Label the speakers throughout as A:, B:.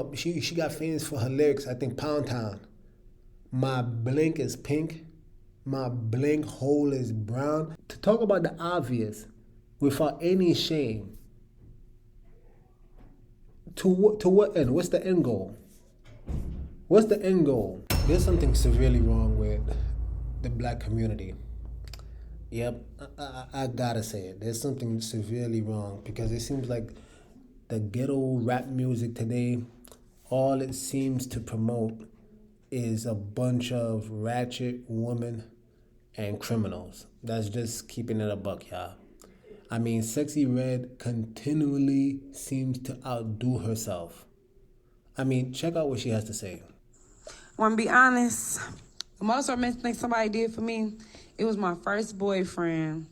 A: about, she got famous for her lyrics, I think Pound Town. My blink is pink, my blink hole is brown. To talk about the obvious without any shame, to what end? What's the end goal? What's the end goal? There's something severely wrong with the black community. Yep, I gotta say it. There's something severely wrong because it seems like the ghetto rap music today, all it seems to promote is a bunch of ratchet women and criminals. That's just keeping it a buck, y'all. I mean, Sexy Red continually seems to outdo herself. I mean, check out what she has to say.
B: Want to be honest, the most romantic thing somebody did for me, it was my first boyfriend.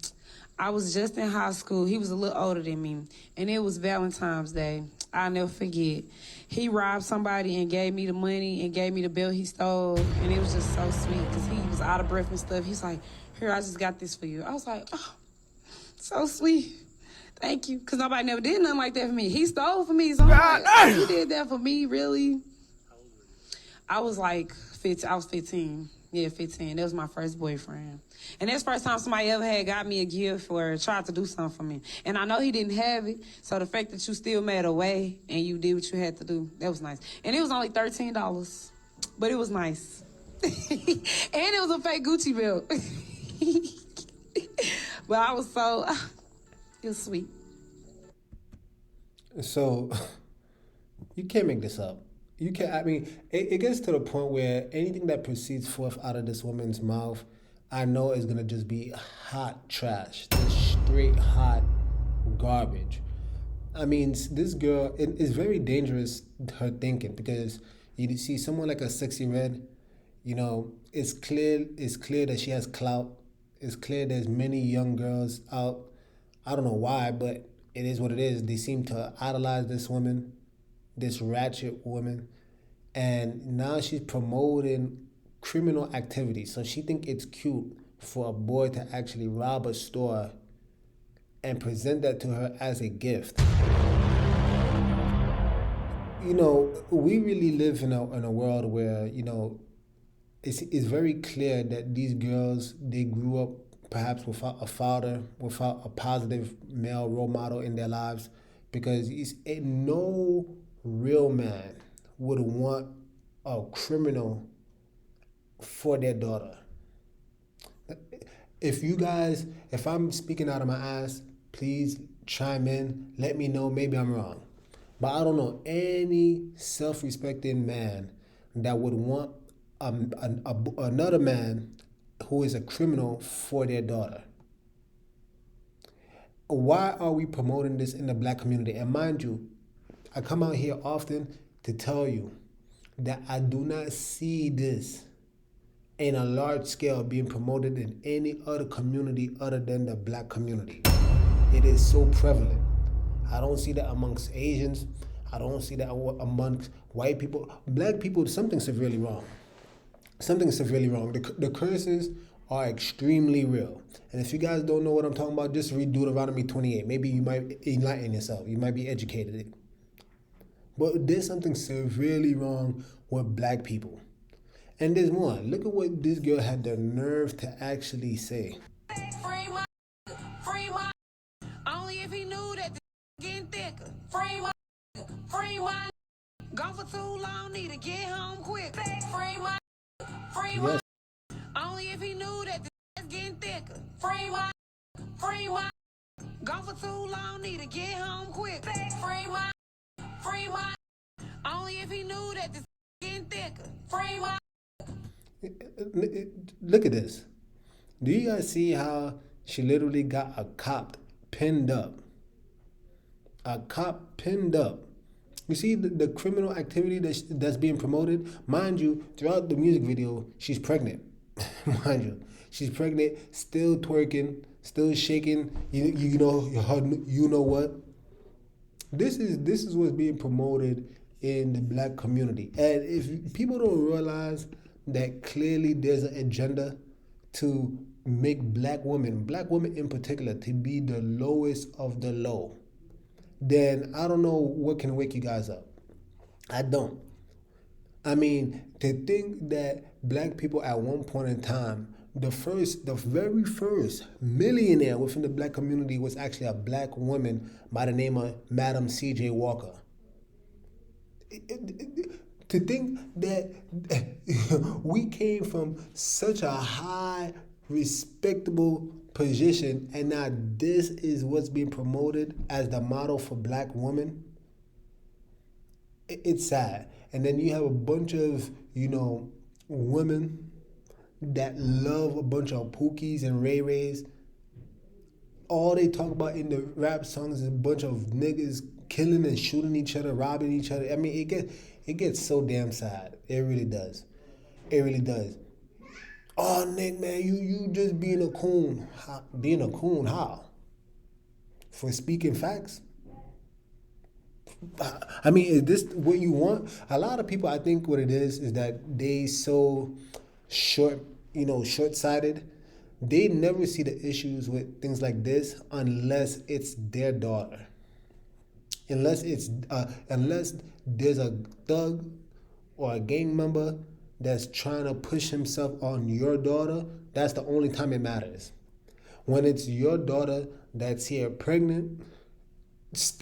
B: I was just in high school. He was a little older than me, and it was Valentine's Day. I'll never forget. He robbed somebody and gave me the money and gave me the bill he stole, and it was just so sweet because he was out of breath and stuff. He's like, here, I just got this for you. I was like, oh, so sweet. Thank you, because nobody never did nothing like that for me. He stole for me, so I'm like, he did that for me, really? I was like 15. I was 15. Yeah, 15. That was my first boyfriend. And that's the first time somebody ever had got me a gift or tried to do something for me. And I know he didn't have it, so the fact that you still made a way and you did what you had to do, that was nice. And it was only $13, but it was nice. And it was a fake Gucci belt. But I was so, it was sweet.
A: So, you can't make this up. You can't, I mean, it gets to the point where anything that proceeds forth out of this woman's mouth, I know is gonna just be hot trash, just straight hot garbage. I mean, this girl, it is very dangerous, her thinking, because you see someone like a Sexy Red, you know, it's clear that she has clout. It's clear there's many young girls out. I don't know why, but it is what it is. They seem to idolize this woman, this ratchet woman, and now she's promoting criminal activity. So she think it's cute for a boy to actually rob a store and present that to her as a gift. You know, we really live in a world where, you know, it's very clear that these girls, they grew up perhaps without a father, without a positive male role model in their lives, because no real man would want a criminal for their daughter. If I'm speaking out of my ass, please chime in, let me know, maybe I'm wrong. But I don't know any self-respecting man that would want another man who is a criminal for their daughter. Why are we promoting this in the black community? And mind you, I come out here often to tell you that I do not see this in a large scale being promoted in any other community other than the black community. It is so prevalent. I don't see that amongst Asians. I don't see that amongst white people. Black people, something's severely wrong. Something's severely wrong. The curses are extremely real. And if you guys don't know what I'm talking about, just read Deuteronomy 28. Maybe you might enlighten yourself. You might be educated. But there's something severely wrong with black people. And there's more. Look at what this girl had the nerve to actually say.
B: Free my, only if he knew that the getting thicker. Free my, gone for too long, need to get home quick. Free my,
A: Yes.
B: only if he knew that the getting thicker. Free my, gone for too long, need to get home quick. Free my, only if he knew that the getting thicker. Free my.
A: Look at this. Do you guys see how she literally got a cop pinned up? A cop pinned up. You see the criminal activity that's being promoted? Mind you, throughout the music video, she's pregnant. Mind you, she's pregnant, still twerking, still shaking. You know what? This is what's being promoted in the black community. And if people don't realize that clearly there's an agenda to make black women in particular, to be the lowest of the low, then I don't know what can wake you guys up. I don't. I mean, to think that black people at one point in time, the very first millionaire within the black community was actually a black woman by the name of Madam C.J. Walker. To think that we came from such a high, respectable position, and now this is what's being promoted as the model for black women, it's sad. And then you have a bunch of, women that love a bunch of Pookies and Ray Rays. All they talk about in the rap songs is a bunch of niggas killing and shooting each other, robbing each other. I mean, it gets so damn sad. It really does. It really does. Oh, Nick, man, you just being a coon. Being a coon, how? For speaking facts? I mean, is this what you want? A lot of people, I think what it is that they so short-sighted. They never see the issues with things like this unless it's their daughter. Unless there's a thug or a gang member that's trying to push himself on your daughter, that's the only time it matters. When it's your daughter that's here pregnant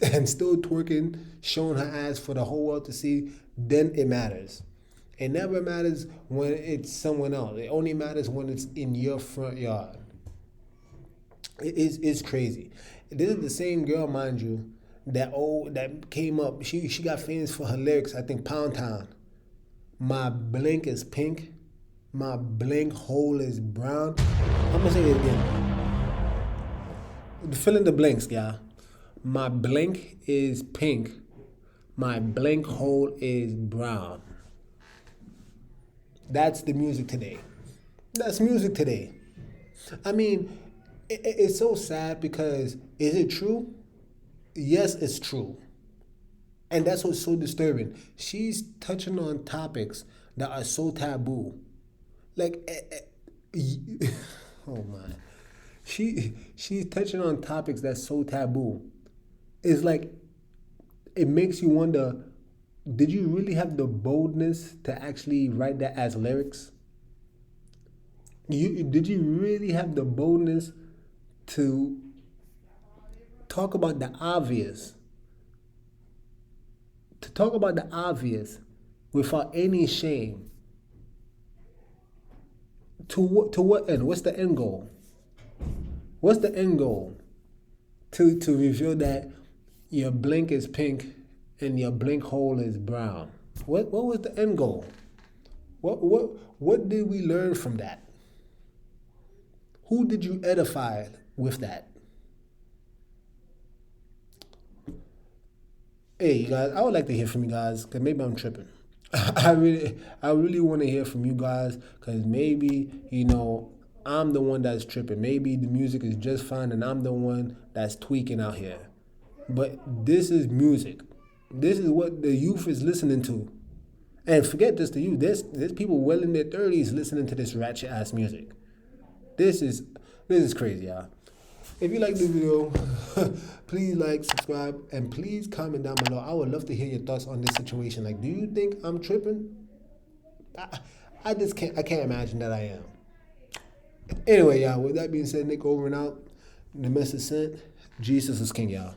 A: and still twerking, showing her ass for the whole world to see, then it matters. It never matters when it's someone else. It only matters when it's in your front yard. It's crazy. This is the same girl, mind you, that came up. She got famous for her lyrics. I think Pound Town. My blink is pink. My blink hole is brown. I'm gonna say it again. Fill in the blanks, y'all. My blink is pink. My blink hole is brown. That's the music today. That's music today. I mean, it's so sad because is it true? Yes, it's true. And that's what's so disturbing. She's touching on topics that are so taboo. Like, oh my. She's touching on topics that's so taboo. It's like, it makes you wonder, did you really have the boldness to actually write that as lyrics? Did you really have the boldness to talk about the obvious? To talk about the obvious without any shame. To what end? What's the end goal? What's the end goal? To reveal that your blink is pink and your blink hole is brown. What was the end goal? What did we learn from that? Who did you edify with that? Hey, you guys, I would like to hear from you guys, because maybe I'm tripping. I really want to hear from you guys, because maybe, I'm the one that's tripping. Maybe the music is just fine and I'm the one that's tweaking out here. But this is music. This is what the youth is listening to. And forget this, the youth. There's people well in their 30s listening to this ratchet ass music. This is crazy, y'all. If you like this video, please like, subscribe, and please comment down below. I would love to hear your thoughts on this situation. Like, do you think I'm tripping? I can't imagine that I am. Anyway, y'all, with that being said, Nick over and out. The message sent. Jesus is King, y'all.